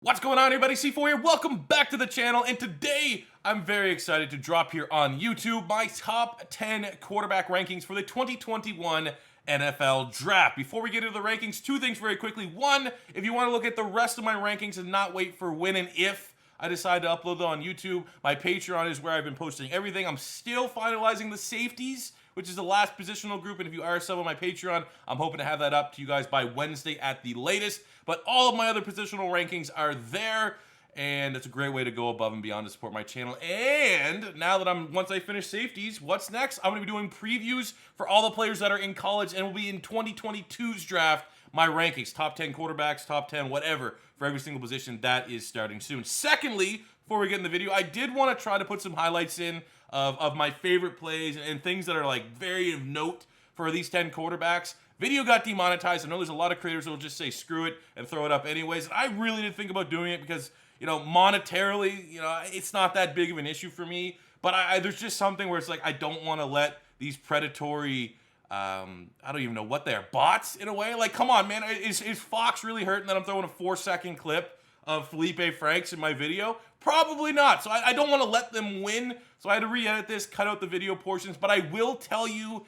What's going on, everybody? C4 here. Welcome back to the channel, and today I'm very excited to drop here on YouTube my top 10 quarterback rankings for the 2021 NFL Draft. Before we get into the rankings, two things very quickly. One, if you want to look at the rest of my rankings and not wait for when and if I decide to upload them on YouTube, my Patreon is where I've been posting everything. I'm still finalizing the safeties, which is the last positional group, and if you are a sub on my Patreon, I'm hoping to have that up to you guys by Wednesday at the latest. But all of my other positional rankings are there, and it's a great way to go above and beyond to support my channel. And now that once I finish safeties, what's next? I'm going to be doing previews for all the players that are in college, and will be in 2022's draft, my rankings, top 10 quarterbacks, top 10 whatever, for every single position. That is starting soon. Secondly, before we get in the video, I did want to try to put some highlights in of my favorite plays and things that are like very of note for these 10 quarterbacks. Video got demonetized. I know there's a lot of creators that will just say screw it and throw it up anyways. And I really did think about doing it because, you know, monetarily, you know, it's not that big of an issue for me. But there's just something where it's like I don't want to let these predatory, I don't even know what they are, bots in a way. Like, come on, man. Is Fox really hurting that I'm throwing a 4-second clip of Felipe Franks in my video? Probably not. So I don't want to let them win. So I had to re-edit this, cut out the video portions. But I will tell you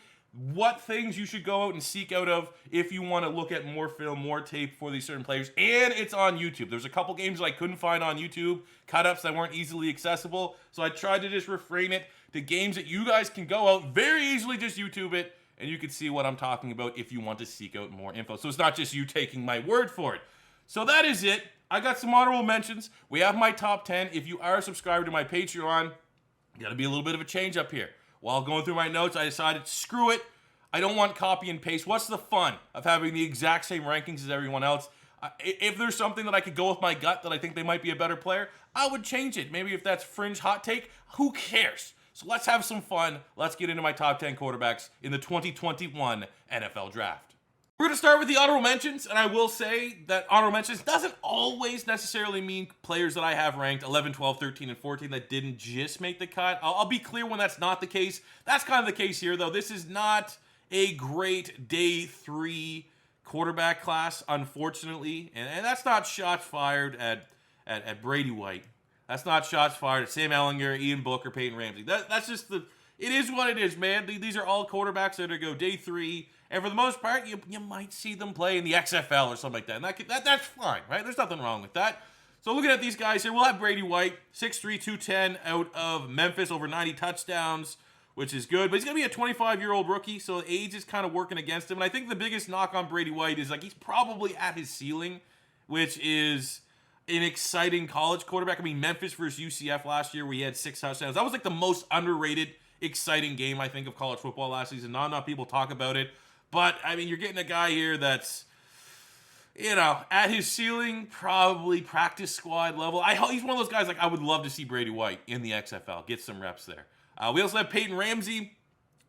what things you should go out and seek out of if you want to look at more film, more tape for these certain players. And it's on YouTube. There's a couple games that I couldn't find on YouTube, cut-ups that weren't easily accessible. So I tried to just refrain it to games that you guys can go out very easily, just YouTube it, and you can see what I'm talking about if you want to seek out more info. So it's not just you taking my word for it. So that is it. I got some honorable mentions. We have my top 10. If you are a subscriber to my Patreon, got to be a little bit of a change up here. While going through my notes, I decided, screw it. I don't want copy and paste. What's the fun of having the exact same rankings as everyone else? If there's something that I could go with my gut that I think they might be a better player, I would change it. Maybe if that's fringe hot take, who cares? So let's have some fun. Let's get into my top 10 quarterbacks in the 2021 NFL Draft. We're going to start with the honorable mentions, and I will say that honorable mentions doesn't always necessarily mean players that I have ranked 11, 12, 13, and 14 that didn't just make the cut. I'll be clear when that's not the case. That's kind of the case here, though. This is not a great day 3 quarterback class, unfortunately, and that's not shots fired at Brady White. That's not shots fired at Sam Ehlinger, Ian Book, or Peyton Ramsey. That's just it is what it is, man. These are all quarterbacks that are going to go day 3. And for the most part, you might see them play in the XFL or something like that. And that's fine, right? There's nothing wrong with that. So looking at these guys here, we'll have Brady White, 6'3", 210 out of Memphis, over 90 touchdowns, which is good. But he's going to be a 25-year-old rookie, so age is kind of working against him. And I think the biggest knock on Brady White is like he's probably at his ceiling, which is an exciting college quarterback. I mean, Memphis versus UCF last year, where he had 6 touchdowns. That was like the most underrated, exciting game, I think, of college football last season. Not enough people talk about it. But, I mean, you're getting a guy here that's, you know, at his ceiling, probably practice squad level. He's one of those guys, like, I would love to see Brady White in the XFL. Get some reps there. We also have Peyton Ramsey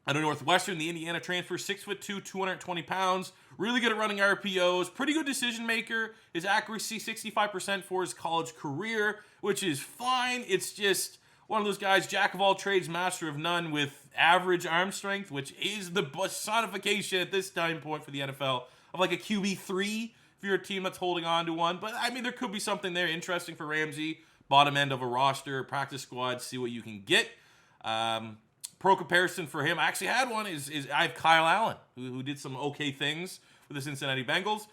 out of Northwestern, the Indiana transfer, 6'2", 220 pounds. Really good at running RPOs. Pretty good decision maker. His accuracy, 65% for his college career, which is fine. It's just one of those guys, jack of all trades, master of none, with average arm strength, which is the personification at this time point for the NFL of like a QB3 if you're a team that's holding on to one. But I mean, there could be something there interesting for Ramsey. Bottom end of a roster, practice squad, see what you can get. Pro comparison for him, I actually had one, is I have Kyle Allen, who did some okay things for the Cincinnati Bengals.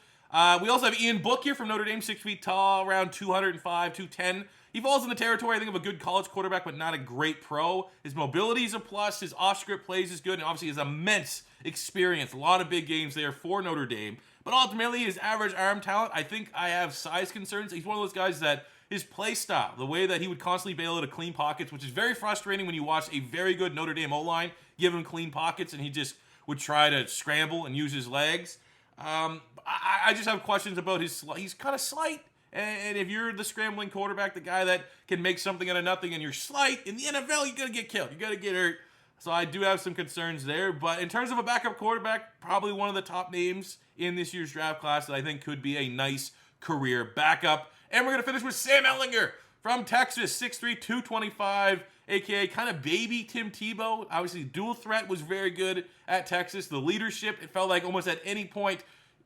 We also have Ian Book here from Notre Dame, 6 feet tall, around 205, 210. He falls in the territory, I think, of a good college quarterback, but not a great pro. His mobility is a plus. His off-script plays is good, and obviously his immense experience. A lot of big games there for Notre Dame. But ultimately, his average arm talent, I think I have size concerns. He's one of those guys that his play style, the way that he would constantly bail out of clean pockets, which is very frustrating when you watch a very good Notre Dame O-line give him clean pockets, and he just would try to scramble and use his legs. I just have questions about he's kind of slight. And if you're the scrambling quarterback, the guy that can make something out of nothing, and you're slight, in the NFL, you're going to get killed. You're going to get hurt. So I do have some concerns there. But in terms of a backup quarterback, probably one of the top names in this year's draft class that I think could be a nice career backup. And we're going to finish with Sam Ehlinger from Texas, 6'3", 225, a.k.a. kind of baby Tim Tebow. Obviously, dual threat was very good at Texas. The leadership, it felt like almost at any point,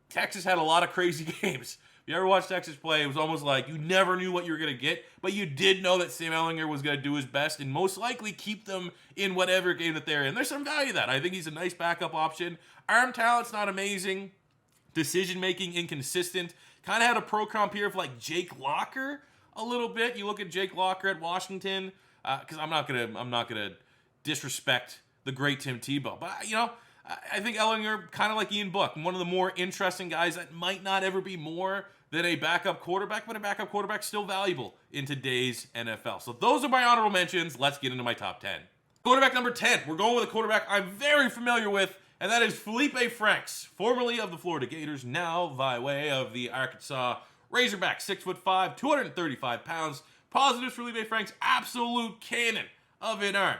Texas had a lot of crazy games. you ever watch Texas play, it was almost like you never knew what you were going to get, but you did know that Sam Ehlinger was going to do his best and most likely keep them in whatever game that they're in. There's some value to that. I think he's a nice backup option. Arm talent's not amazing. Decision-making inconsistent. Kind of had a pro comp here of like Jake Locker a little bit. You look at Jake Locker at Washington, because I'm not gonna disrespect the great Tim Tebow, but I think Ehlinger, kind of like Ian Book, one of the more interesting guys that might not ever be more than a backup quarterback, but a backup quarterback still valuable in today's NFL. So those are my honorable mentions. Let's get into my top 10. Quarterback number 10. We're going with a quarterback I'm very familiar with, and that is Felipe Franks, formerly of the Florida Gators, now by way of the Arkansas Razorbacks. 6'5", 235 pounds. Positives for Felipe Franks, absolute cannon of an arm.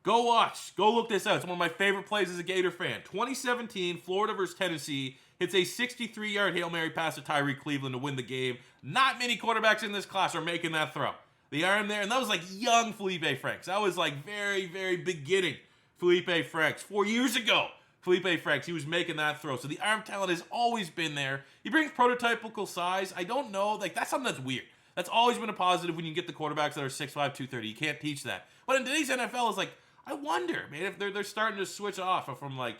Go watch. Go look this out. It's one of my favorite plays as a Gator fan. 2017, Florida versus Tennessee. Hits a 63-yard Hail Mary pass to Tyree Cleveland to win the game. Not many quarterbacks in this class are making that throw. The arm there, and that was like young Felipe Franks. That was like very, very beginning Felipe Franks. 4 years ago, Felipe Franks, he was making that throw. So the arm talent has always been there. He brings prototypical size. I don't know. Like, that's something that's weird. That's always been a positive when you get the quarterbacks that are 6'5", 230. You can't teach that. But in today's NFL, it's like, I wonder, man, if they're starting to switch off from like,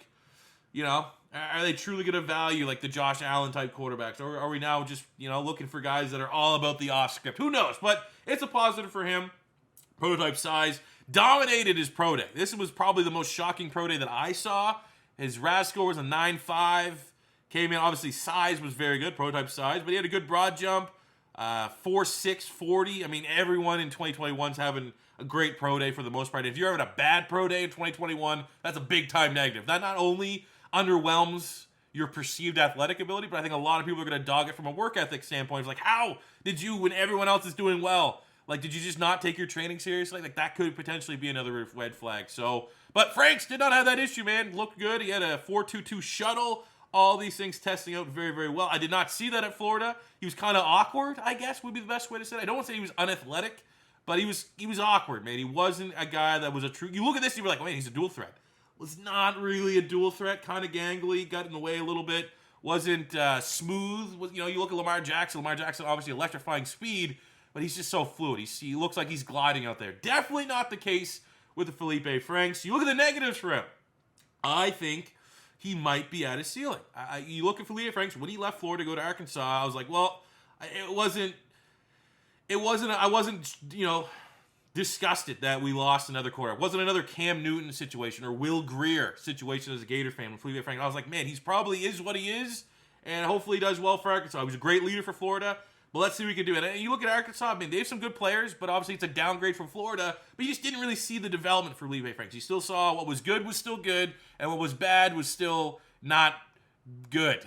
are they truly going to value like the Josh Allen type quarterbacks? Or are we now just, looking for guys that are all about the off script? Who knows? But it's a positive for him. Prototype size. Dominated his pro day. This was probably the most shocking pro day that I saw. His RAS score was a 9.5. Came in, obviously, size was very good, prototype size, but he had a good broad jump. 4.6, 40. I mean, everyone in 2021 is having a great pro day for the most part. If you're having a bad pro day in 2021, that's a big time negative. That not only underwhelms your perceived athletic ability, but I think a lot of people are going to dog it from a work ethic standpoint. It's like, how did you, when everyone else is doing well, like, did you just not take your training seriously? Like, that could potentially be another red flag. So, but Franks did not have that issue, man. Looked good. He had a 4.22 shuttle. All these things testing out very, very well. I did not see that at Florida. He was kind of awkward, I guess, would be the best way to say it. I don't want to say he was unathletic, but he was awkward, man. He wasn't a guy that was a true... You look at this, and you're like, oh, man, he's a dual threat. Was not really a dual threat. Kind of gangly. Got in the way a little bit. Wasn't smooth. You look at Lamar Jackson. Lamar Jackson, obviously electrifying speed, but he's just so fluid. He looks like he's gliding out there. Definitely not the case with the Felipe Franks. You look at the negatives for him. I think he might be at his ceiling. You look at Felipe Franks, when he left Florida to go to Arkansas, I was like, well, I wasn't, disgusted that we lost another quarterback. It wasn't another Cam Newton situation or Will Grier situation as a Gator fan with Felipe Franks. I was like, man, he's probably is what he is, and hopefully he does well for Arkansas. He was a great leader for Florida, but let's see what we can do. And you look at Arkansas, I mean, they have some good players, but obviously it's a downgrade from Florida, but you just didn't really see the development for Felipe Franks. You still saw what was good was still good, and what was bad was still not good,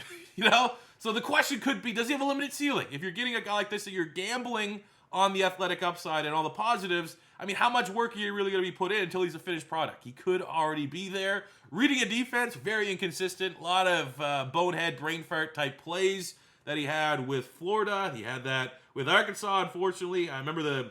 So the question could be, does he have a limited ceiling? If you're getting a guy like this that you're gambling on the athletic upside and all the positives, I mean, how much work are you really going to be put in until he's a finished product? He could already be there. Reading a defense, very inconsistent. A lot of bonehead, brain fart type plays that he had with Florida. He had that with Arkansas, unfortunately. I remember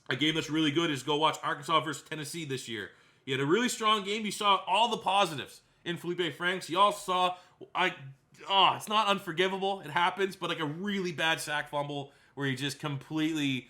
a game that's really good is go watch Arkansas versus Tennessee this year. He had a really strong game. You saw all the positives in Felipe Franks. You also saw, it's not unforgivable. It happens, but like a really bad sack fumble where he just completely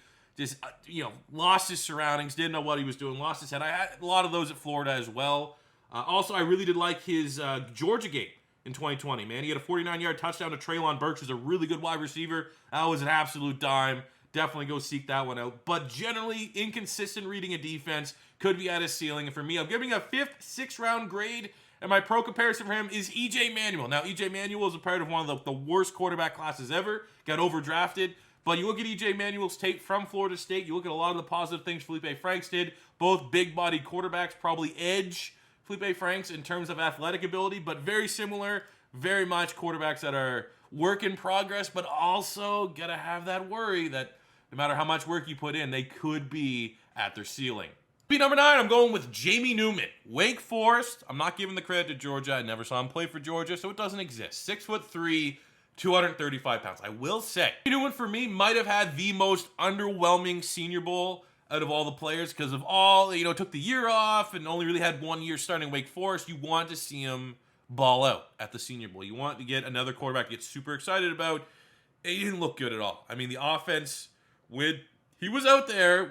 lost his surroundings, didn't know what he was doing, lost his head. I had a lot of those at Florida as well. Also, I really did like his Georgia game in 2020, man. He had a 49-yard touchdown to Treylon Burks, who's a really good wide receiver. That was an absolute dime. Definitely go seek that one out. But generally, inconsistent reading a defense, could be at his ceiling. And for me, I'm giving a 5th, 6th round grade. And my pro comparison for him is E.J. Manuel. Now, E.J. Manuel is a part of one of the worst quarterback classes ever. Got overdrafted. But you look at E.J. Manuel's tape from Florida State. You look at a lot of the positive things Felipe Franks did. Both big-bodied quarterbacks, probably edge Felipe Franks in terms of athletic ability, but very similar, very much quarterbacks that are work in progress, but also got to have that worry that no matter how much work you put in, they could be at their ceiling. Number 9, I'm going with Jamie Newman. Wake Forest. I'm not giving the credit to Georgia. I never saw him play for Georgia, so it doesn't exist. 6'3", 235 pounds. I will say, Newman for me might have had the most underwhelming Senior Bowl out of all the players because of all, took the year off and only really had 1 year starting Wake Forest. You want to see him ball out at the Senior Bowl. You want to get another quarterback to get super excited about. he didn't look good at all. I mean, the offense, he was out there,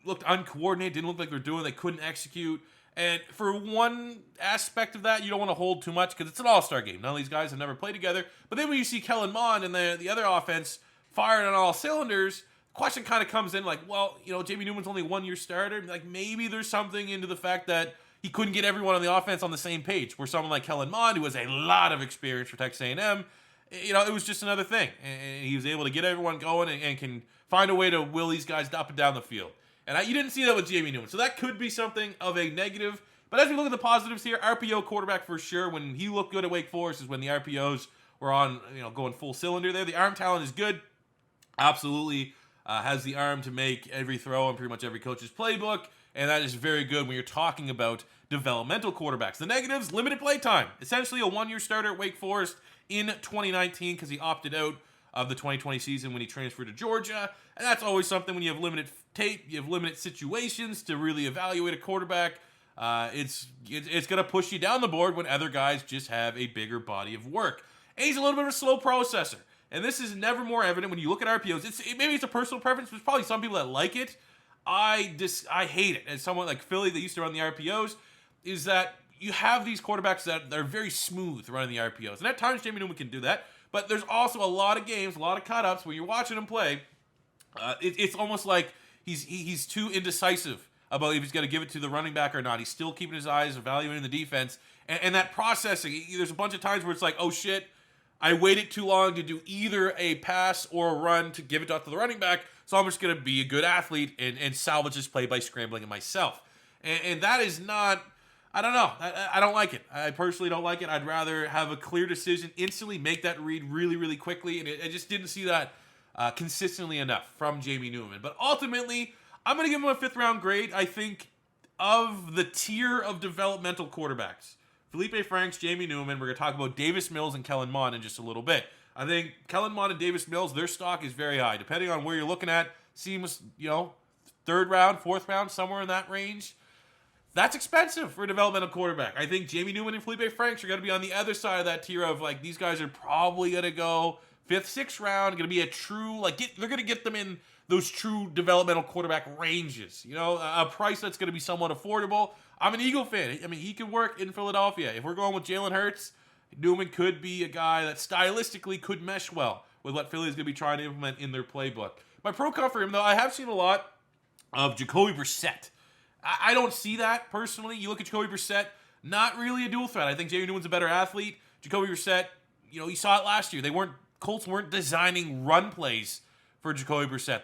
looked uncoordinated, didn't look like they couldn't execute. And for one aspect of that, you don't want to hold too much because it's an all-star game. None of these guys have never played together. But then when you see Kellen Mond and the other offense firing on all cylinders, the question kind of comes in like, well, Jamie Newman's only a one-year starter. Like, maybe there's something into the fact that he couldn't get everyone on the offense on the same page. Where someone like Kellen Mond, who has a lot of experience for Texas A&M, it was just another thing. And he was able to get everyone going and can find a way to will these guys up and down the field. And you didn't see that with Jamie Newman. So that could be something of a negative. But as we look at the positives here, RPO quarterback for sure. When he looked good at Wake Forest is when the RPOs were on, going full cylinder there. The arm talent is good. Absolutely has the arm to make every throw in pretty much every coach's playbook. And that is very good when you're talking about developmental quarterbacks. The negatives, limited play time. Essentially a one-year starter at Wake Forest in 2019 because he opted out of the 2020 season when he transferred to Georgia. And that's always something when you have limited tape, you have limited situations to really evaluate a quarterback. It's going to push you down the board when other guys just have a bigger body of work. And he's a little bit of a slow processor. And this is never more evident when you look at RPOs. Maybe it's a personal preference. There's probably some people that like it. I hate it. As someone like Philly that used to run the RPOs, is that you have these quarterbacks that are very smooth running the RPOs. And at times Jamie Newman can do that. But there's also a lot of games, a lot of cut-ups where you're watching him play. It's almost like he's too indecisive about if he's going to give it to the running back or not. He's still keeping his eyes evaluating the defense. And that processing, there's a bunch of times where it's like, oh shit, I waited too long to do either a pass or a run to give it to the running back, so I'm just going to be a good athlete and salvage this play by scrambling it myself. And that is not, I don't know. I don't like it. I personally don't like it. I'd rather have a clear decision, instantly make that read really, really quickly, and I just didn't see that consistently enough from Jamie Newman. But ultimately, I'm going to give him a 5th-round grade. I think of the tier of developmental quarterbacks, Felipe Franks, Jamie Newman. We're going to talk about Davis Mills and Kellen Mond in just a little bit. I think Kellen Mond and Davis Mills, their stock is very high. Depending on where you're looking at, seems, 3rd round, 4th round, somewhere in that range. That's expensive for a developmental quarterback. I think Jamie Newman and Felipe Franks are going to be on the other side of that tier of, like, these guys are probably going to go 5th, 6th round, going to be a true, they're going to get them in those true developmental quarterback ranges. A price that's going to be somewhat affordable. I'm an Eagle fan. I mean, he can work in Philadelphia. If we're going with Jalen Hurts, Newman could be a guy that stylistically could mesh well with what Philly is going to be trying to implement in their playbook. My pro con for him, though, I have seen a lot of Jacoby Brissett. I don't see that, personally. You look at Jacoby Brissett, not really a dual threat. I think Jamie Newman's a better athlete. Jacoby Brissett, you saw it last year. Colts weren't designing run plays for Jacoby Brissett.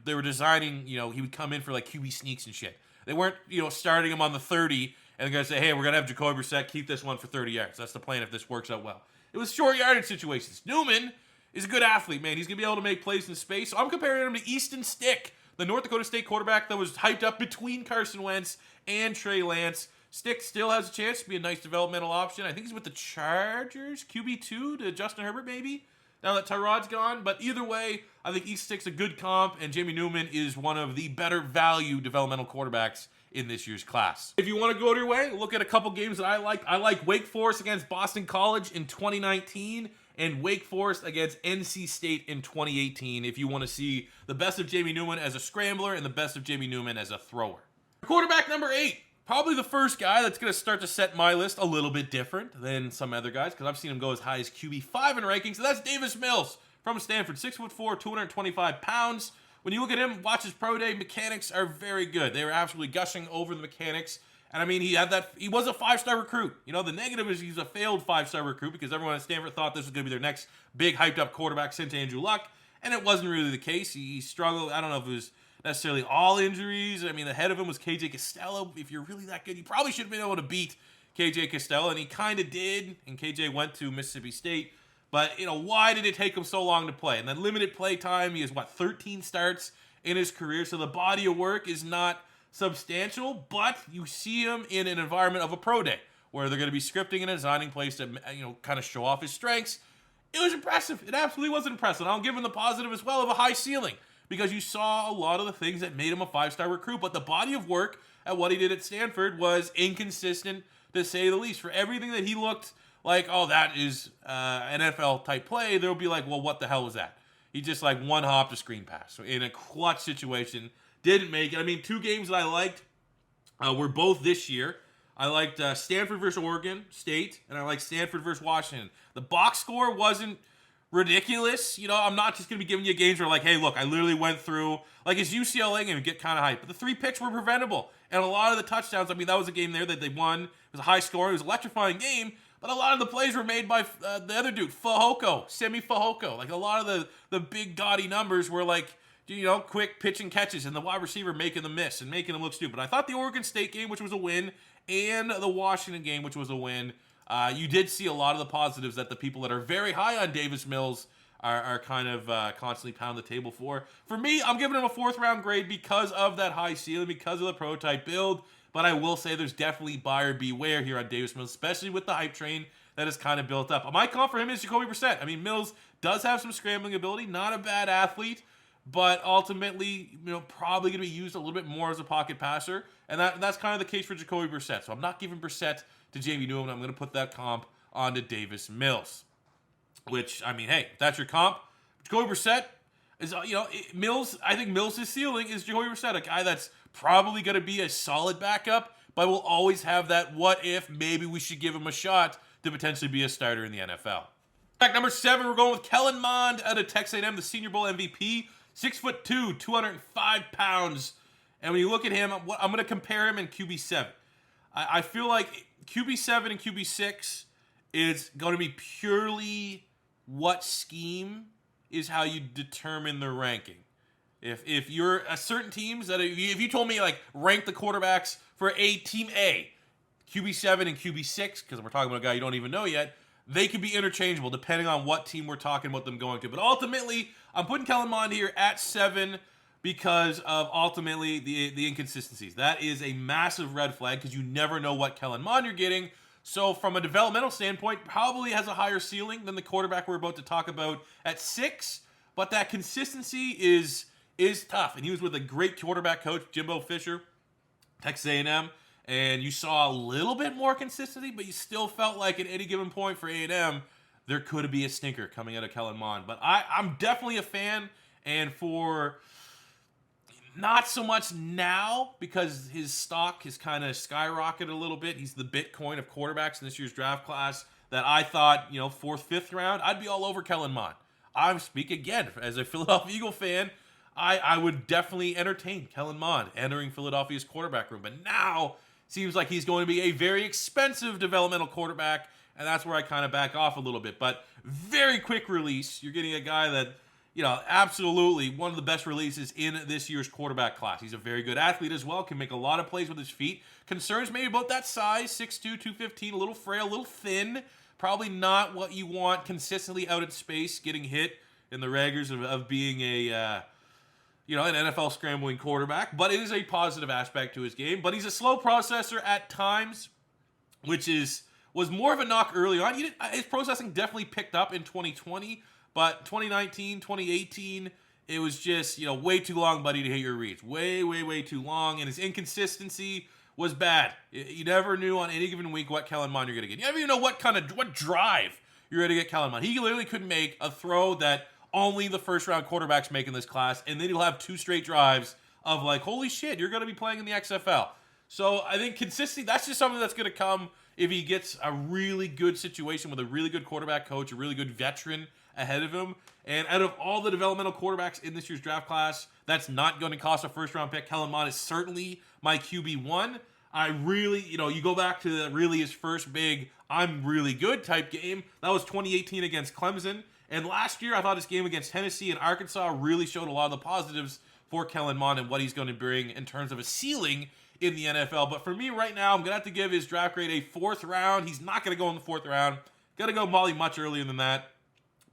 They were designing, he would come in for like QB sneaks and shit. They weren't, starting him on the 30 and they're going to say, hey, we're going to have Jacoby Brissett keep this one for 30 yards. That's the plan if this works out well. It was short yardage situations. Newman is a good athlete, man. He's going to be able to make plays in space. So I'm comparing him to Easton Stick, the North Dakota State quarterback that was hyped up between Carson Wentz and Trey Lance. Stick still has a chance to be a nice developmental option. I think he's with the Chargers, QB2 to Justin Herbert maybe, now that Tyrod's gone. But either way, I think East Stick's a good comp, and Jamie Newman is one of the better value developmental quarterbacks in this year's class. If you want to go your way, look at a couple games that I like. I like Wake Forest against Boston College in 2019 and Wake Forest against NC State in 2018 if you want to see the best of Jamie Newman as a scrambler and the best of Jamie Newman as a thrower. Quarterback number 8. Probably the first guy that's going to start to set my list a little bit different than some other guys because I've seen him go as high as QB5 in rankings. So that's Davis Mills from Stanford, 6'4", 225 pounds. When you look at him, watch his pro day, mechanics are very good. They were absolutely gushing over the mechanics. And I mean, he was a 5-star recruit. The negative is he's a failed 5-star recruit because everyone at Stanford thought this was going to be their next big hyped up quarterback since Andrew Luck. And it wasn't really the case. He struggled. I don't know if it was necessarily all injuries. I mean, ahead of him was KJ Costello. If you're really that good, you probably should have been able to beat KJ Costello. And he kind of did. And KJ went to Mississippi State. But, why did it take him so long to play? And then limited play time, he has, 13 starts in his career. So the body of work is not substantial, but you see him in an environment of a pro day where they're going to be scripting and designing plays to, kind of show off his strengths. It was impressive. It absolutely was impressive. And I'll give him the positive as well of a high ceiling because you saw a lot of the things that made him a 5-star recruit. But the body of work at what he did at Stanford was inconsistent, to say the least. For everything that he looked like, oh, that is NFL type play, they'll be like, well, what the hell was that? He just like one hop to screen pass. So in a clutch situation, didn't make it. I mean, two games that I liked were both this year. I liked Stanford versus Oregon State, and I liked Stanford versus Washington. The box score wasn't ridiculous. You know, I'm not just going to be giving you games where like, hey, look, I literally went through, like his UCLA game, get kind of hyped. But the 3 picks were preventable. And a lot of the touchdowns, I mean, that was a game there that they won. It was a high score. It was an electrifying game. But a lot of the plays were made by the other dude, Semi Fehoko. Like a lot of the big gaudy numbers were like, you know, quick pitch and catches and the wide receiver making the miss and making them look stupid. I thought the Oregon State game, which was a win, and the Washington game, which was a win, you did see a lot of the positives that the people that are very high on Davis Mills are kind of constantly pounding the table for. For me, I'm giving him a 4th round grade because of that high ceiling, because of the prototype build. But I will say there's definitely buyer beware here on Davis Mills, especially with the hype train that is kind of built up. My comp for him is Jacoby Brissett. I mean, Mills does have some scrambling ability, not a bad athlete, but ultimately, you know, probably going to be used a little bit more as a pocket passer. And that's kind of the case for Jacoby Brissett. So I'm not giving Brissett to Jamie Newman. I'm going to put that comp onto Davis Mills. Which, I mean, hey, if that's your comp, Jacoby Brissett is, you know, Mills, I think Mills' ceiling is Jacoby Brissett, a guy that's probably going to be a solid backup, but will always have that what if, maybe we should give him a shot to potentially be a starter in the NFL. Fact number 7, we're going with Kellen Mond out of Texas A&M, the Senior Bowl MVP, 6'2", 205 pounds. And when you look at him, I'm going to compare him in QB7. I feel like QB7 and QB6 is going to be purely what scheme is how you determine the ranking. If you're a certain teams that if you told me like rank the quarterbacks for a team A, QB7 and QB6, because we're talking about a guy you don't even know yet, they could be interchangeable depending on what team we're talking about them going to. But ultimately, I'm putting Kellen Mond here at 7 because of ultimately the inconsistencies. That is a massive red flag because you never know what Kellen Mond you're getting. So from a developmental standpoint, probably has a higher ceiling than the quarterback we're about to talk about at 6. But that consistency is tough. And he was with a great quarterback coach, Jimbo Fisher, Texas A&M. And you saw a little bit more consistency, but you still felt like at any given point for A&M, there could be a stinker coming out of Kellen Mond. But I'm definitely a fan. And for not so much now, because his stock has kind of skyrocketed a little bit. He's the Bitcoin of quarterbacks in this year's draft class that I thought, you know, 4th, 5th round, I'd be all over Kellen Mond. I speak again as a Philadelphia Eagle fan. I would definitely entertain Kellen Mond entering Philadelphia's quarterback room. But now seems like he's going to be a very expensive developmental quarterback, and that's where I kind of back off a little bit. But very quick release. You're getting a guy that, you know, absolutely one of the best releases in this year's quarterback class. He's a very good athlete as well, can make a lot of plays with his feet. Concerns maybe about that size, 6'2", 215, a little frail, a little thin. Probably not what you want consistently out in space, getting hit in the raggers of being a, you know, an NFL scrambling quarterback. But it is a positive aspect to his game. But he's a slow processor at times, which was more of a knock early on. His processing definitely picked up in 2020. But 2019, 2018, it was just, you know, way too long, buddy, to hit your reads. Way, way, way too long. And his inconsistency was bad. You never knew on any given week what Kellen Mond you're going to get. You never even know what drive you're going to get Kellen Mond. He literally could make a throw that only the first-round quarterbacks make in this class, and then he'll have 2 straight drives of like, holy shit, you're going to be playing in the XFL. So I think consistency, that's just something that's going to come if he gets a really good situation with a really good quarterback coach, a really good veteran ahead of him. And out of all the developmental quarterbacks in this year's draft class, that's not going to cost a first-round pick. Kellen Mond is certainly my QB1. I really, you know, you go back to really his first big I'm really good type game. That was 2018 against Clemson. And last year, I thought his game against Tennessee and Arkansas really showed a lot of the positives for Kellen Mond and what he's going to bring in terms of a ceiling in the NFL. But for me right now, I'm going to have to give his draft grade a 4th round. He's not going to go in the 4th round. Got to go Molly much earlier than that.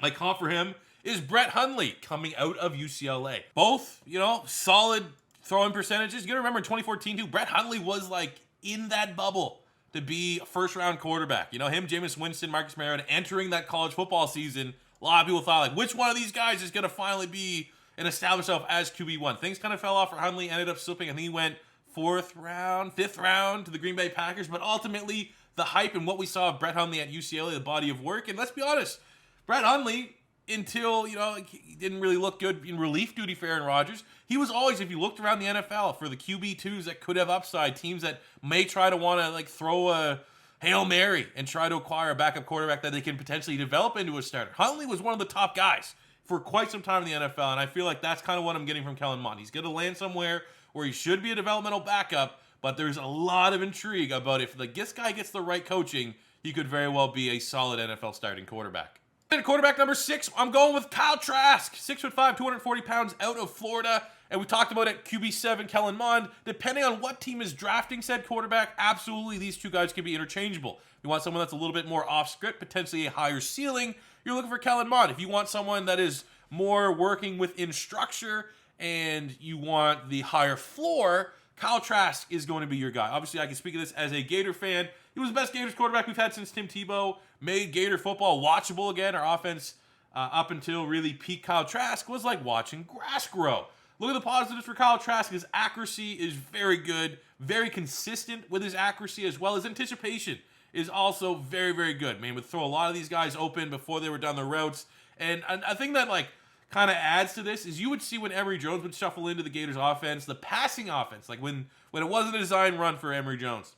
My comp for him is Brett Hundley coming out of UCLA. Both, you know, solid throwing percentages. You got to remember in 2014 too, Brett Hundley was like in that bubble to be a first-round quarterback. You know, him, Jameis Winston, Marcus Mariota entering that college football season. A lot of people thought, like, which one of these guys is going to finally be and establish himself as QB1? Things kind of fell off for Hundley, ended up slipping. I think he went 4th round, 5th round to the Green Bay Packers, but ultimately the hype and what we saw of Brett Hundley at UCLA, the body of work. And let's be honest, Brett Hundley, until, you know, he didn't really look good in relief duty for Aaron Rodgers, he was always, if you looked around the NFL for the QB2s that could have upside, teams that may try to want to like throw a Hail Mary and try to acquire a backup quarterback that they can potentially develop into a starter. Hundley was one of the top guys for quite some time in the NFL, and I feel like that's kind of what I'm getting from Kellen Mond. He's going to land somewhere where he should be a developmental backup, but there's a lot of intrigue about if this guy gets the right coaching, he could very well be a solid NFL starting quarterback. And quarterback number 6, I'm going with Kyle Trask, 6'5", 240 pounds, out of Florida. And we talked about at QB7, Kellen Mond. Depending on what team is drafting said quarterback, absolutely these two guys can be interchangeable. If you want someone that's a little bit more off script, potentially a higher ceiling, you're looking for Kellen Mond. If you want someone that is more working within structure and you want the higher floor, Kyle Trask is going to be your guy. Obviously, I can speak of this as a Gator fan. He was the best Gators quarterback we've had since Tim Tebow, made Gator football watchable again. Our offense, up until really peak Kyle Trask, was like watching grass grow. Look at the positives for Kyle Trask. His accuracy is very good, very consistent with his accuracy, as well as anticipation is also very, very good. Man, would throw a lot of these guys open before they were done their routes. And I think that like kind of adds to this is you would see when Emory Jones would shuffle into the Gators offense, the passing offense, like when it wasn't a design run for Emory Jones,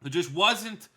it just wasn't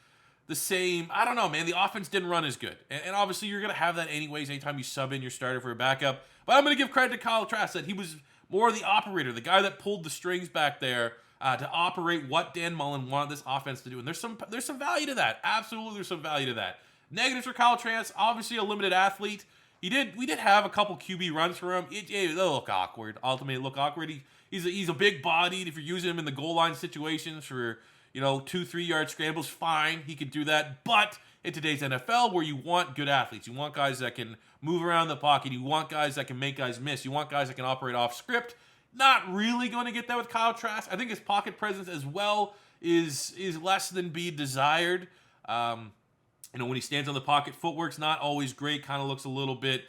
the same. I don't know, man. The offense didn't run as good. And obviously you're going to have that anyways anytime you sub in your starter for a backup. But I'm going to give credit to Kyle Trask that he was more the operator, the guy that pulled the strings back there to operate what Dan Mullen wanted this offense to do. And there's some value to that. Absolutely, there's some value to that. Negatives for Kyle Trask, obviously a limited athlete. We did have a couple QB runs for him. It look awkward. Ultimately, it looked awkward. He's a big bodied. If you're using him in the goal line situations for 2-3 yard scrambles, fine, he could do that. But in today's NFL, where you want good athletes, you want guys that can move around the pocket, you want guys that can make guys miss, you want guys that can operate off script. Not really going to get that with Kyle Trask. I think his pocket presence as well is less than be desired. When he stands on the pocket, footwork's not always great. Kind of looks a little bit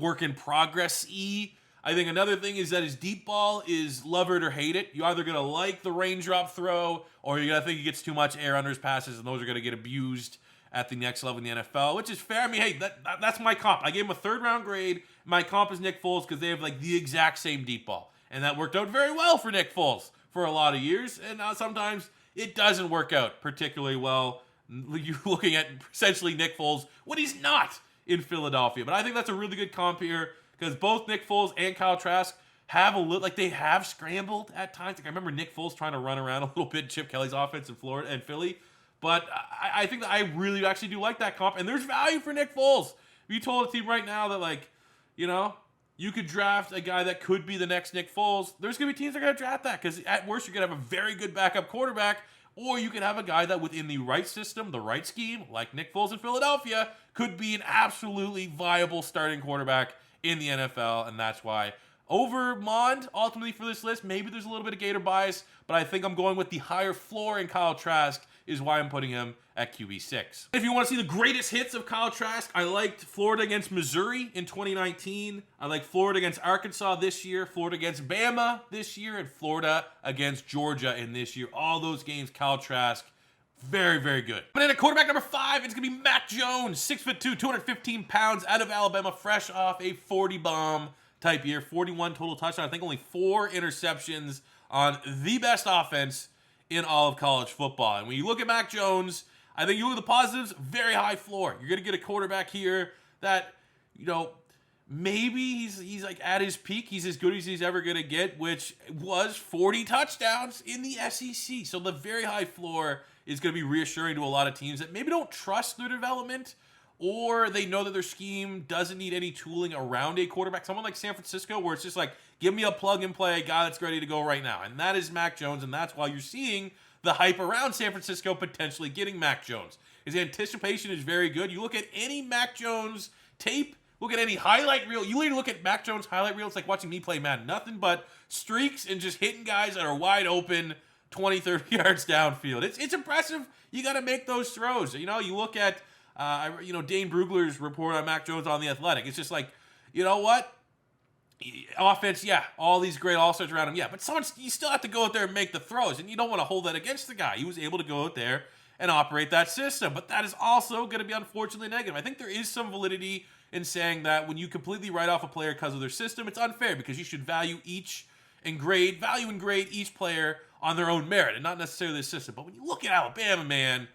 work in progress-y. I think another thing is that his deep ball is love it or hate it. You're either going to like the raindrop throw or you're going to think he gets too much air under his passes, and those are going to get abused at the next level in the NFL, which is fair. I mean, hey, that's my comp. I gave him a 3rd-round grade. My comp is Nick Foles because they have like the exact same deep ball. And that worked out very well for Nick Foles for a lot of years. And sometimes it doesn't work out particularly well. You're looking at essentially Nick Foles when he's not in Philadelphia. But I think that's a really good comp here because both Nick Foles and Kyle Trask have scrambled at times. Like I remember Nick Foles trying to run around a little bit, Chip Kelly's offense in Florida and Philly. But I think that I really actually do like that comp. And there's value for Nick Foles. If you told a team right now that you could draft a guy that could be the next Nick Foles, there's going to be teams that are going to draft that because at worst you're going to have a very good backup quarterback. Or you could have a guy that within the right system, the right scheme, like Nick Foles in Philadelphia, could be an absolutely viable starting quarterback in the NFL. And that's why over Mond, ultimately for this list, maybe there's a little bit of Gator bias, but I think I'm going with the higher floor in Kyle Trask is why I'm putting him at QB6. If you want to see the greatest hits of Kyle Trask, I liked Florida against Missouri in 2019. I like Florida against Arkansas this year, Florida against Bama this year, and Florida against Georgia in this year. All those games, Kyle Trask, very, very good. But in at quarterback number 5, it's going to be Mac Jones, 6'2", 215 pounds, out of Alabama, fresh off a 40-bomb type year, 41 total touchdowns. I think only 4 interceptions on the best offense in all of college football. And when you look at Mac Jones, I think you look at the positives, very high floor. You're going to get a quarterback here that, maybe he's like at his peak. He's as good as he's ever going to get, which was 40 touchdowns in the SEC. So the very high floor is going to be reassuring to a lot of teams that maybe don't trust their development or they know that their scheme doesn't need any tooling around a quarterback. Someone like San Francisco where it's just like, give me a plug-and-play guy that's ready to go right now. And that is Mac Jones, and that's why you're seeing the hype around San Francisco potentially getting Mac Jones. His anticipation is very good. You look at any Mac Jones tape, look at any highlight reel. You literally look at Mac Jones highlight reel, it's like watching me play Madden. Nothing but streaks and just hitting guys that are wide open 20, 30 yards downfield. It's impressive. You got to make those throws. You look at Dane Brugler's report on Mac Jones on The Athletic. It's just like, you know what? Offense, yeah, all these great all-stars around him, yeah, but you still have to go out there and make the throws, and you don't want to hold that against the guy. He was able to go out there and operate that system. But that is also going to be unfortunately negative. I think there is some validity in saying that when you completely write off a player because of their system, it's unfair because you should value and grade each player on their own merit and not necessarily the system. But when you look at Alabama, man,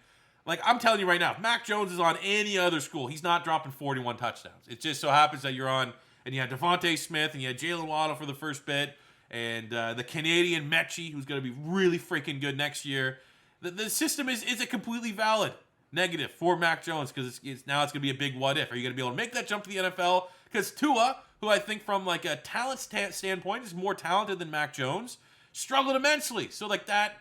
like I'm telling you right now, if Mac Jones is on any other school, he's not dropping 41 touchdowns. It just so happens that you're on, and you had Devontae Smith, and you had Jalen Waddle for the first bit, and the Canadian Mechie, who's going to be really freaking good next year. The system is a completely valid negative for Mac Jones because now it's going to be a big what if. Are you going to be able to make that jump to the NFL? Because Tua, who I think from like a talent standpoint is more talented than Mac Jones, struggled immensely. So like that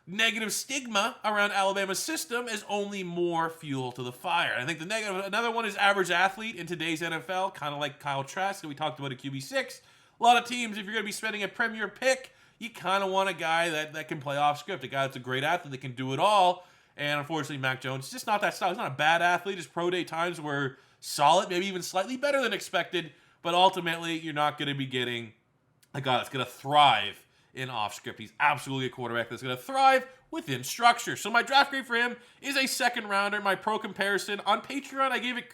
negative stigma around Alabama's system is only more fuel to the fire. I think another one is average athlete in today's NFL, kind of like Kyle Trask that we talked about at QB6. A lot of teams, if you're going to be spending a premier pick, you kind of want a guy that can play off script, a guy that's a great athlete that can do it all. And unfortunately, Mac Jones is just not that style. He's not a bad athlete. His pro day times were solid, maybe even slightly better than expected. But ultimately, you're not going to be getting a guy that's going to thrive in off script. He's absolutely a quarterback that's going to thrive within structure. So my draft grade for him is a second rounder. My pro comparison on Patreon, I gave it,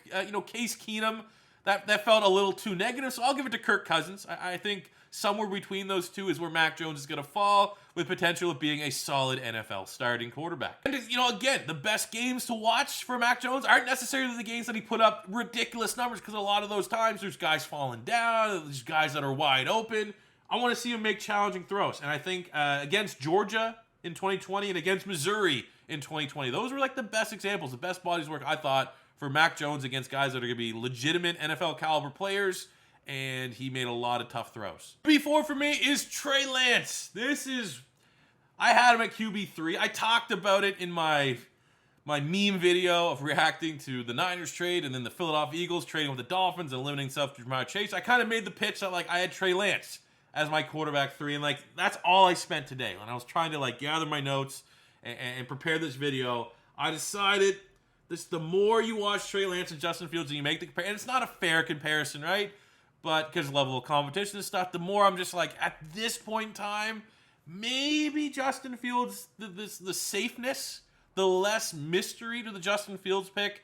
Case Keenum. That felt a little too negative, so I'll give it to Kirk Cousins. I think somewhere between those two is where Mac Jones is going to fall, with potential of being a solid NFL starting quarterback. And, again, the best games to watch for Mac Jones aren't necessarily the games that he put up ridiculous numbers, because a lot of those times there's guys falling down, there's guys that are wide open. I want to see him make challenging throws. And I think against Georgia in 2020 and against Missouri in 2020, those were like the best examples, the best bodies work, I thought, for Mac Jones against guys that are going to be legitimate NFL caliber players, and he made a lot of tough throws. B4 for me is Trey Lance. I had him at QB3. I talked about it in my meme video of reacting to the Niners trade and then the Philadelphia Eagles trading with the Dolphins and eliminating self to Jamar Chase. I kind of made the pitch that I had Trey Lance as my quarterback 3, and that's all I spent today. When I was trying to gather my notes and prepare this video, I decided the more you watch Trey Lance and Justin Fields and you make the comparison, and it's not a fair comparison, right? But because of level of competition and stuff, the more I'm just at this point in time, maybe Justin Fields, the safeness, the less mystery to the Justin Fields pick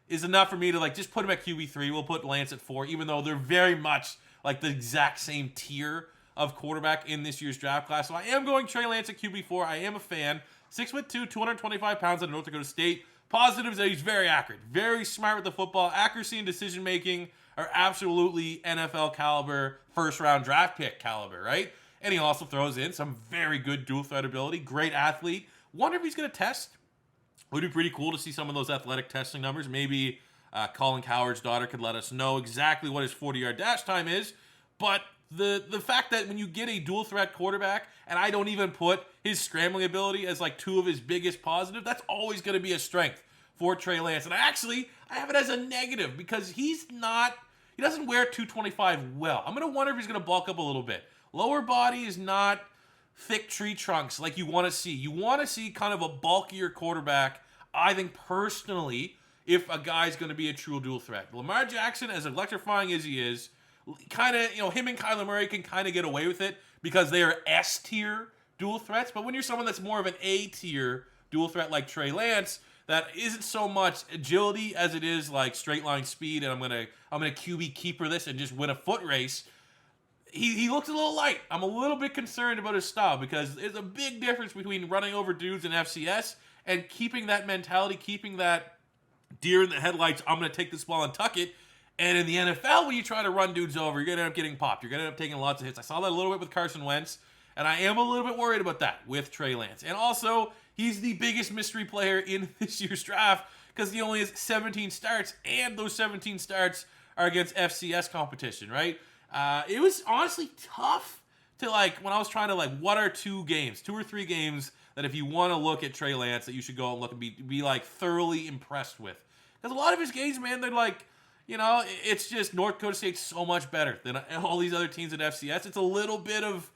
is enough for me to just put him at QB3. We'll put Lance at 4, even though they're very much the exact same tier of quarterback in this year's draft class. So I am going Trey Lance at QB4. I am a fan. 6'2", 225 pounds out of North Dakota State. Positives that he's very accurate, very smart with the football. Accuracy and decision making are absolutely NFL caliber, first round draft pick caliber, right? And he also throws in some very good dual threat ability. Great athlete. Wonder if he's going to test. It would be pretty cool to see some of those athletic testing numbers. Maybe Colin Cowherd's daughter could let us know exactly what his 40-yard dash time is. But the fact that when you get a dual threat quarterback, and I don't even put his scrambling ability as 2 of his biggest positives, that's always going to be a strength for Trey Lance. And I have it as a negative because he doesn't wear 225 well. I'm going to wonder if he's going to bulk up a little bit. Lower body is not thick tree trunks like you want to see. You want to see kind of a bulkier quarterback, I think personally, if a guy's going to be a true dual threat. Lamar Jackson, as electrifying as he is, kind of, him and Kyler Murray can kind of get away with it because they are S-tier dual threats. But when you're someone that's more of an A-tier dual threat like Trey Lance, that isn't so much agility as it is straight line speed, and I'm gonna QB keeper this and just win a foot race. He looks a little light. I'm a little bit concerned about his style because there's a big difference between running over dudes in FCS and keeping that mentality, keeping that deer in the headlights, I'm gonna take this ball and tuck it. And in the NFL, when you try to run dudes over, you're going to end up getting popped. You're going to end up taking lots of hits. I saw that a little bit with Carson Wentz, and I am a little bit worried about that with Trey Lance. And also, he's the biggest mystery player in this year's draft because he only has 17 starts, and those 17 starts are against FCS competition, right? It was honestly tough to, when I was trying to, what are 2 or 3 games that if you want to look at Trey Lance that you should go and look and be thoroughly impressed with. Because a lot of his games, man, they're it's just North Dakota State's so much better than all these other teams at FCS. It's a little bit of,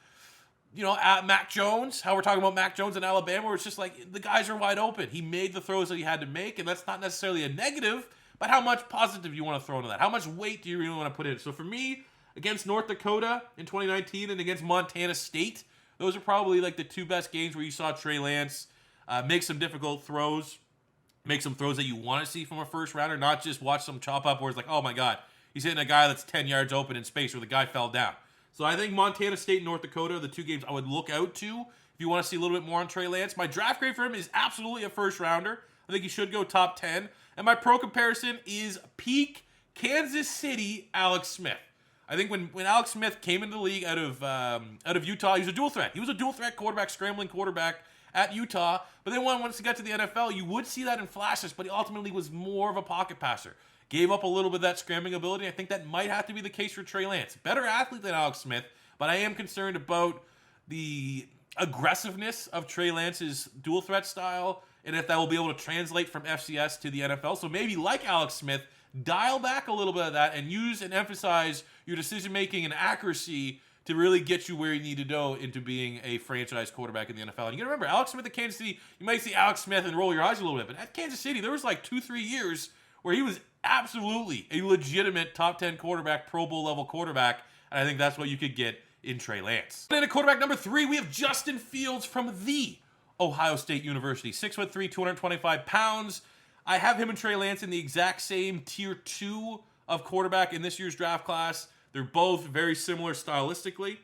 Mac Jones, how we're talking about Mac Jones in Alabama, where it's just the guys are wide open. He made the throws that he had to make, and that's not necessarily a negative, but how much positive you want to throw into that? How much weight do you really want to put in? So for me, against North Dakota in 2019 and against Montana State, those are probably the 2 best games where you saw Trey Lance make some difficult throws, make some throws that you want to see from a first rounder, not just watch some chop up where it's like, oh my God, he's hitting a guy that's 10 yards open in space where the guy fell down. So I think Montana State and North Dakota are the two games I would look out to if you want to see a little bit more on Trey Lance. My draft grade for him is absolutely a first rounder. I think he should go top 10. And my pro comparison is peak Kansas City Alex Smith. I think when Alex Smith came into the league out of Utah, he was a dual threat. He was a dual threat quarterback, scrambling quarterback at Utah. But then once he got to the NFL, you would see that in flashes, but he ultimately was more of a pocket passer. Gave up a little bit of that scrambling ability. I think that might have to be the case for Trey Lance. Better athlete than Alex Smith, but I am concerned about the aggressiveness of Trey Lance's dual threat style and if that will be able to translate from FCS to the NFL. So maybe like Alex Smith, dial back a little bit of that and use and emphasize your decision-making and accuracy to really get you where you need to go into being a franchise quarterback in the NFL. And you got to remember, Alex Smith at Kansas City, you might see Alex Smith and roll your eyes a little bit, but at Kansas City, there was like 2-3 years where he was absolutely a legitimate top 10 quarterback, Pro Bowl level quarterback, and I think that's what you could get in Trey Lance. And at quarterback number 3, we have Justin Fields from the Ohio State University. 6'3", 225 pounds. I have him and Trey Lance in the exact same tier 2 of quarterback in this year's draft class. They're both very similar stylistically,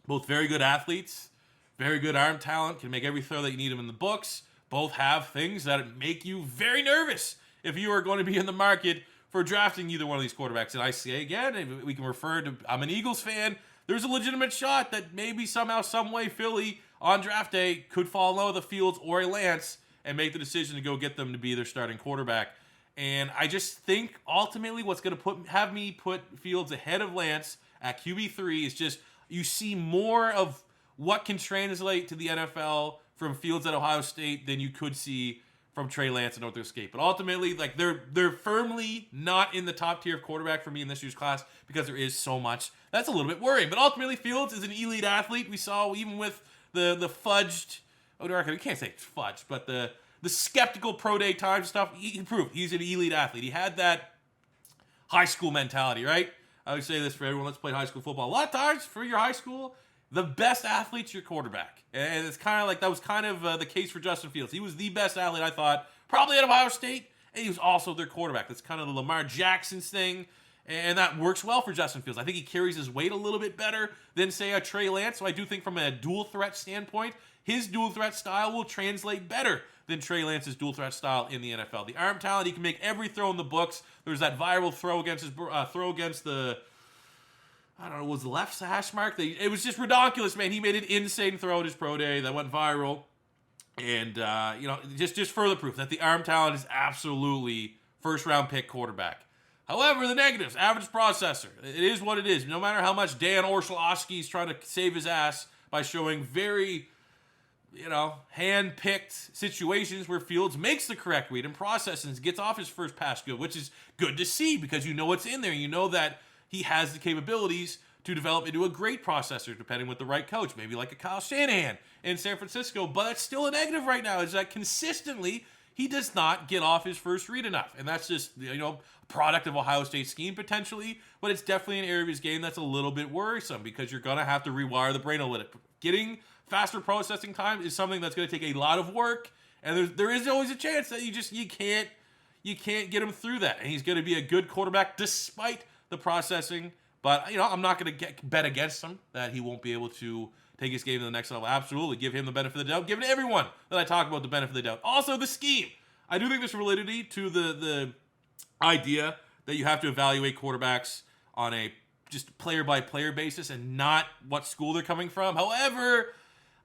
both very good athletes, very good arm talent, can make every throw that you need them in the books. Both have things that make you very nervous if you are going to be in the market for drafting either one of these quarterbacks. And I say again, if we can refer to, I'm an Eagles fan, there's a legitimate shot that maybe somehow, some way, Philly on draft day could fall in love with a Fields or a Lance and make the decision to go get them to be their starting quarterback. And I just think ultimately what's going to have me put Fields ahead of Lance at QB3 is just you see more of what can translate to the NFL from Fields at Ohio State than you could see from Trey Lance and North Dakota. But ultimately, like they're firmly not in the top tier of quarterback for me in this year's class because there is so much. That's a little bit worrying. But ultimately, Fields is an elite athlete. We saw even with the fudged, we can't say it's fudged, but the skeptical pro day time stuff, he proved he's an elite athlete. He had that high school mentality, right? I would say this for everyone, let's play high school football. A lot of times for your high school, the best athlete's your quarterback. And it's kind of like that was kind of the case for Justin Fields. He was the best athlete, I thought, probably at Ohio State, and he was also their quarterback. That's kind of the Lamar Jackson's thing, and that works well for Justin Fields. I think he carries his weight a little bit better than, say, a Trey Lance. So I do think from a dual threat standpoint, his dual threat style will translate better than Trey Lance's dual threat style in the NFL. The arm talent, he can make every throw in the books. There's that viral throw against the I don't know, was the left hash mark? It was just ridiculous, man. He made an insane throw at his pro day that went viral. And, just further proof that the arm talent is absolutely first-round pick quarterback. However, the negatives, average processor. It is what it is. No matter how much Dan Orslowski is trying to save his ass by showing very, hand-picked situations where Fields makes the correct read and processes, gets off his first pass good, which is good to see because you know what's in there. You know that he has the capabilities to develop into a great processor, depending with the right coach, maybe like a Kyle Shanahan in San Francisco. But that's still a negative right now, is that consistently he does not get off his first read enough. And that's just, a product of Ohio State's scheme potentially, but it's definitely an area of his game that's a little bit worrisome because you're going to have to rewire the brain a little bit. Getting faster processing time is something that's going to take a lot of work, and there is always a chance that you can't get him through that. And he's going to be a good quarterback despite the processing, but I'm not going to bet against him that he won't be able to take his game to the next level. Absolutely, give him the benefit of the doubt. Give it to everyone that I talk about the benefit of the doubt. Also, the scheme. I do think there's validity to the idea that you have to evaluate quarterbacks on a just player-by-player basis and not what school they're coming from. However,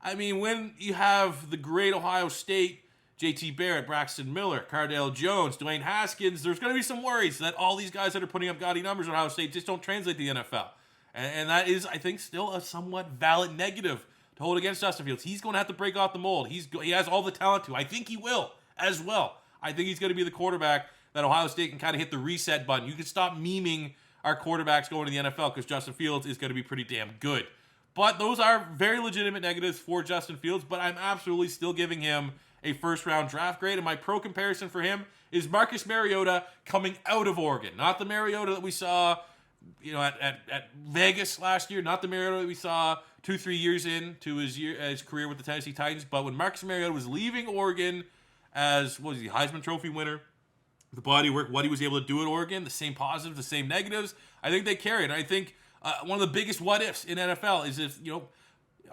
when you have the great Ohio State JT Barrett, Braxton Miller, Cardale Jones, Dwayne Haskins, there's going to be some worries that all these guys that are putting up gaudy numbers at Ohio State just don't translate to the NFL. And that is, I think, still a somewhat valid negative to hold against Justin Fields. He's going to have to break off the mold. He has all the talent to. I think he will as well. I think he's going to be the quarterback that Ohio State can kind of hit the reset button. You can stop memeing our quarterbacks going to the NFL because Justin Fields is going to be pretty damn good. But those are very legitimate negatives for Justin Fields, but I'm absolutely still giving him a first-round draft grade, and my pro comparison for him is Marcus Mariota coming out of Oregon. Not the Mariota that we saw, at Vegas last year, not the Mariota that we saw 2-3 years into his career with the Tennessee Titans. But when Marcus Mariota was leaving Oregon as, what was he, Heisman Trophy winner, the body work, what he was able to do at Oregon, the same positives, the same negatives, I think they carried. And I think one of the biggest what ifs in NFL is if,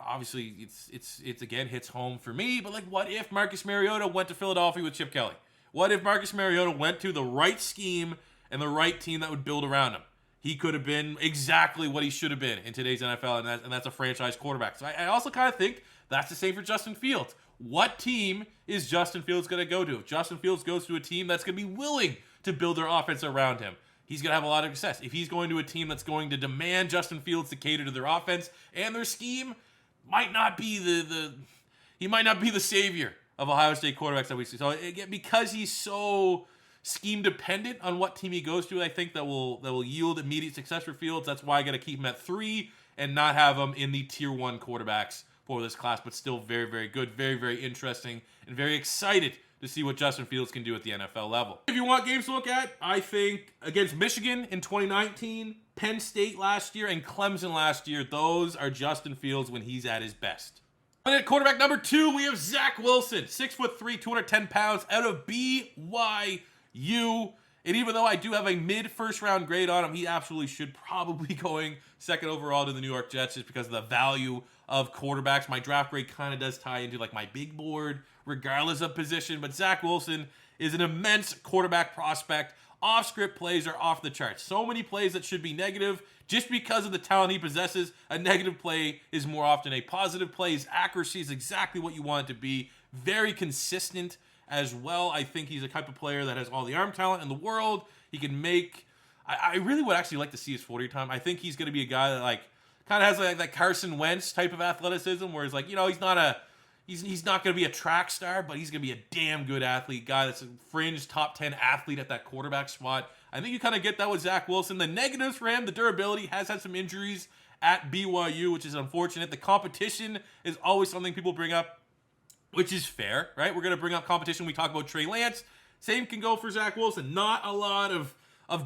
obviously it's again hits home for me, but like, what if Marcus Mariota went to Philadelphia with Chip Kelly? What if Marcus Mariota went to the right scheme and the right team that would build around him? He could have been exactly what he should have been in today's NFL, and that's a franchise quarterback. So I also kind of think that's the same for Justin Fields. What team is Justin Fields going to go to? If Justin Fields goes to a team that's going to be willing to build their offense around him, he's going to have a lot of success. If he's going to a team that's going to demand Justin Fields to cater to their offense and their scheme, might not be he might not be the savior of Ohio State quarterbacks that we see. So again, because he's so scheme dependent on what team he goes to, I think that will yield immediate success for Fields. That's why I got to keep him at 3 and not have him in the tier 1 quarterbacks for this class, but still very, very good, very, very interesting, and very excited to see what Justin Fields can do at the NFL level. If you want games to look at, I think against Michigan in 2019, Penn State last year, and Clemson last year, those are Justin Fields when he's at his best. And at quarterback number 2, we have Zach Wilson, 6'3", 210 pounds, out of BYU. And even though I do have a mid-first round grade on him, he absolutely should probably be going second overall to the New York Jets just because of the value of quarterbacks. My draft grade kind of does tie into like my big board, regardless of position. But Zach Wilson is an immense quarterback prospect. Off-script plays are off the charts. So many plays that should be negative. Just because of the talent he possesses, a negative play is more often a positive play. His accuracy is exactly what you want it to be. Very consistent as well. I think he's a type of player that has all the arm talent in the world. He can make... I really would actually like to see his 40 time. I think he's going to be a guy that like kind of has like that Carson Wentz type of athleticism, where it's like, he's not going to be a track star, but he's going to be a damn good athlete, guy that's a fringe top 10 athlete at that quarterback spot. I think you kind of get that with Zach Wilson. The negatives for him, the durability, has had some injuries at BYU, which is unfortunate. The competition is always something people bring up, which is fair, right? We're going to bring up competition. We talk about Trey Lance. Same can go for Zach Wilson. Not a lot of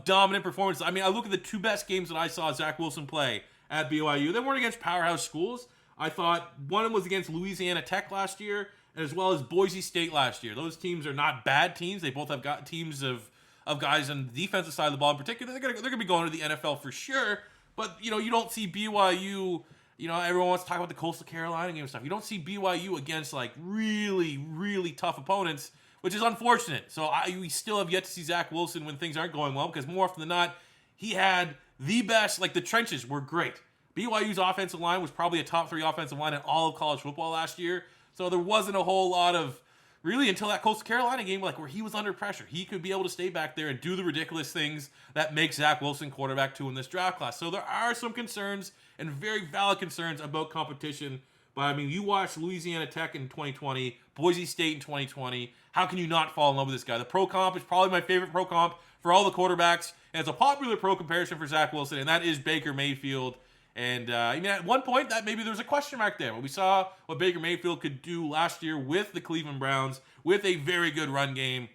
dominant performances. I mean, I look at the 2 best games that I saw Zach Wilson play at BYU. They weren't against powerhouse schools. I thought one of them was against Louisiana Tech last year, as well as Boise State last year. Those teams are not bad teams. They both have got teams of guys on the defensive side of the ball in particular. They're gonna be going to the NFL for sure. But you don't see BYU. Everyone wants to talk about the Coastal Carolina game and stuff. You don't see BYU against like really, really tough opponents, which is unfortunate. So we still have yet to see Zach Wilson when things aren't going well, because more often than not, he had the best. Like, the trenches were great. BYU's offensive line was probably a top 3 offensive line in all of college football last year. So there wasn't a whole lot of, really, until that Coastal Carolina game, like where he was under pressure. He could be able to stay back there and do the ridiculous things that make Zach Wilson quarterback 2 in this draft class. So there are some concerns, and very valid concerns, about competition. But I mean, you watch Louisiana Tech in 2020, Boise State in 2020. How can you not fall in love with this guy? The pro comp is probably my favorite pro comp for all the quarterbacks, and it's a popular pro comparison for Zach Wilson, and that is Baker Mayfield. And at one point, that maybe there was a question mark there. But we saw what Baker Mayfield could do last year with the Cleveland Browns, with a very good run game.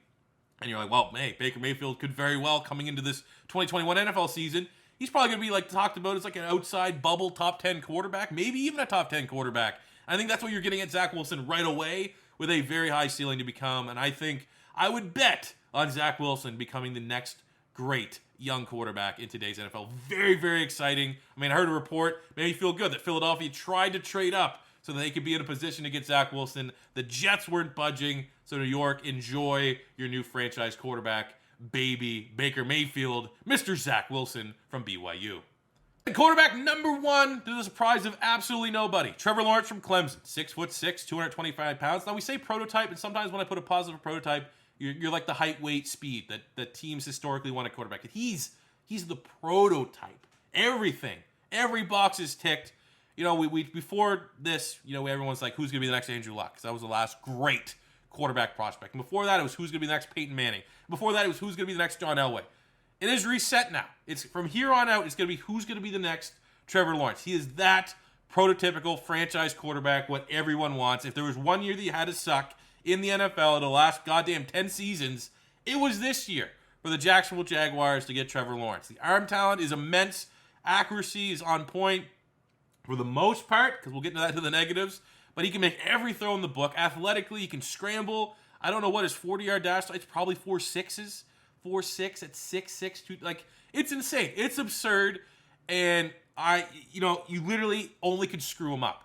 And you're like, well, hey, Baker Mayfield could very well, coming into this 2021 NFL season, he's probably going to be like talked about as like an outside bubble top 10 quarterback, maybe even a top 10 quarterback. I think that's what you're getting at Zach Wilson right away, with a very high ceiling to become. And I think I would bet on Zach Wilson becoming the next great young quarterback in today's NFL. Very, very exciting. I mean, I heard a report, made me feel good, that Philadelphia tried to trade up so that they could be in a position to get Zach Wilson. The Jets weren't budging, so New York, enjoy your new franchise quarterback, baby Baker Mayfield, Mr. Zach Wilson from BYU. And quarterback number 1, to the surprise of absolutely nobody, Trevor Lawrence from Clemson, 6'6", 225 pounds. Now, we say prototype, and sometimes when I put a positive prototype, you're like the height, weight, speed that teams historically want a quarterback. He's the prototype. Everything, every box is ticked. We before this, everyone's like, who's going to be the next Andrew Luck? Because that was the last great quarterback prospect. And before that, it was who's going to be the next Peyton Manning. Before that, it was who's going to be the next John Elway. It is reset now. It's from here on out, it's going to be who's going to be the next Trevor Lawrence. He is that prototypical franchise quarterback, what everyone wants. If there was one year that you had to suck in the NFL in the last goddamn 10 seasons, it was this year for the Jacksonville Jaguars to get Trevor Lawrence. The arm talent is immense. Accuracy is on point. for the most part, because we'll get into that to the negatives, but he can make every throw in the book. Athletically, he can scramble. I don't know what his 40-yard dash, it's probably 4.6s. 4.6 at 6'6", like, it's insane. It's absurd, and you literally only could screw him up.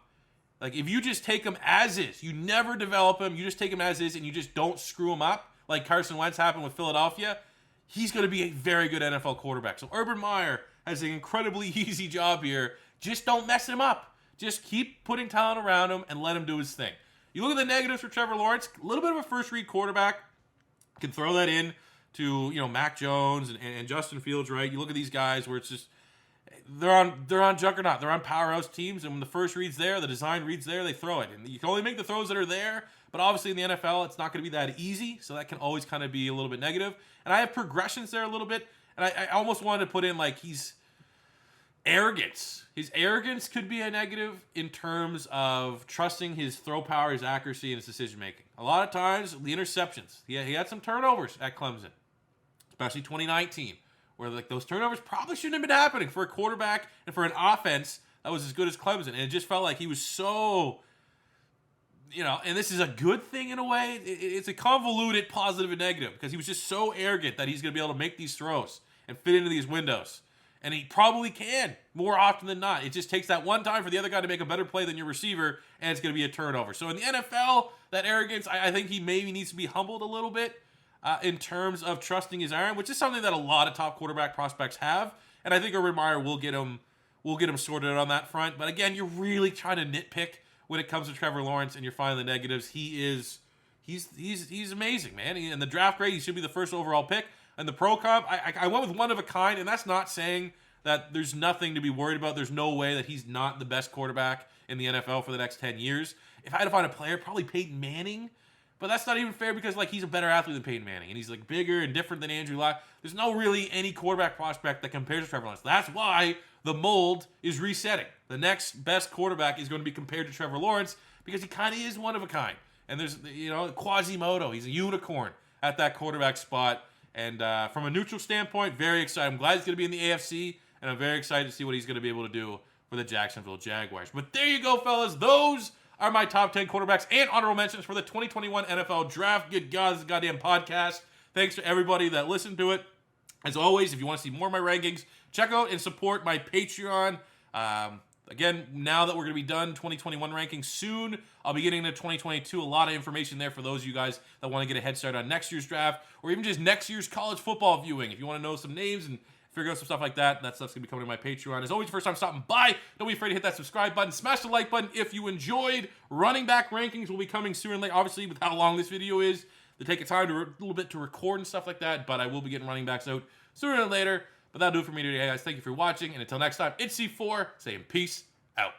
Like, if you just take him as is, you never develop him, you just take him as is, and you just don't screw him up, like Carson Wentz happened with Philadelphia, he's going to be a very good NFL quarterback. So Urban Meyer has an incredibly easy job here. Just don't mess him up. Just keep putting talent around him and let him do his thing. You look at the negatives for Trevor Lawrence, a little bit of a first-read quarterback. You can throw that in to, Mac Jones and Justin Fields, right? You look at these guys where it's just, they're on juggernaut. They're on powerhouse teams, and when the first read's there, the design read's there, they throw it. And you can only make the throws that are there, but obviously in the NFL, it's not going to be that easy, so that can always kind of be a little bit negative. And I have progressions there a little bit, and I almost wanted to put in, like, he's arrogance. His arrogance could be a negative in terms of trusting his throw power, his accuracy, and his decision-making. A lot of times, the interceptions. He had some turnovers at Clemson, especially 2019. Where, like, those turnovers probably shouldn't have been happening for a quarterback and for an offense that was as good as Clemson. And it just felt like he was so, and this is a good thing in a way. It's a convoluted positive and negative because he was just so arrogant that he's going to be able to make these throws and fit into these windows. And he probably can more often than not. It just takes that one time for the other guy to make a better play than your receiver, and it's going to be a turnover. So in the NFL, that arrogance, I think he maybe needs to be humbled a little bit. In terms of trusting his iron, which is something that a lot of top quarterback prospects have, and I think Urban Meyer will get him sorted out on that front. But again, you're really trying to nitpick when it comes to Trevor Lawrence, and you're finding the negatives. He's amazing, man. In the draft grade, he should be the first overall pick. And the pro comp, I went with one of a kind, and that's not saying that there's nothing to be worried about. There's no way that he's not the best quarterback in the NFL for the next 10 years. If I had to find a player, probably Peyton Manning. But that's not even fair because, like, he's a better athlete than Peyton Manning. And he's, like, bigger and different than Andrew Luck. There's no really any quarterback prospect that compares to Trevor Lawrence. That's why the mold is resetting. The next best quarterback is going to be compared to Trevor Lawrence because he kind of is one of a kind. And there's, Quasimodo. He's a unicorn at that quarterback spot. And from a neutral standpoint, very excited. I'm glad he's going to be in the AFC. And I'm very excited to see what he's going to be able to do for the Jacksonville Jaguars. But there you go, fellas. Those are my top 10 quarterbacks and honorable mentions for the 2021 NFL Draft. Good God, this is a goddamn podcast. Thanks to everybody that listened to it. As always, if you want to see more of my rankings, check out and support my Patreon. Again, now that we're going to be done 2021 rankings soon, I'll be getting into 2022. A lot of information there for those of you guys that want to get a head start on next year's draft or even just next year's college football viewing. If you want to know some names and figure out some stuff like that, that stuff's going to be coming to my Patreon. As always, first time stopping by, don't be afraid to hit that subscribe button. Smash the like button if you enjoyed. Running back rankings will be coming soon and late. Obviously, with how long this video is, they take a time a little bit to record and stuff like that, but I will be getting running backs out sooner than later. But that'll do it for me today, guys. Thank you for watching, and until next time, it's C4 saying peace out.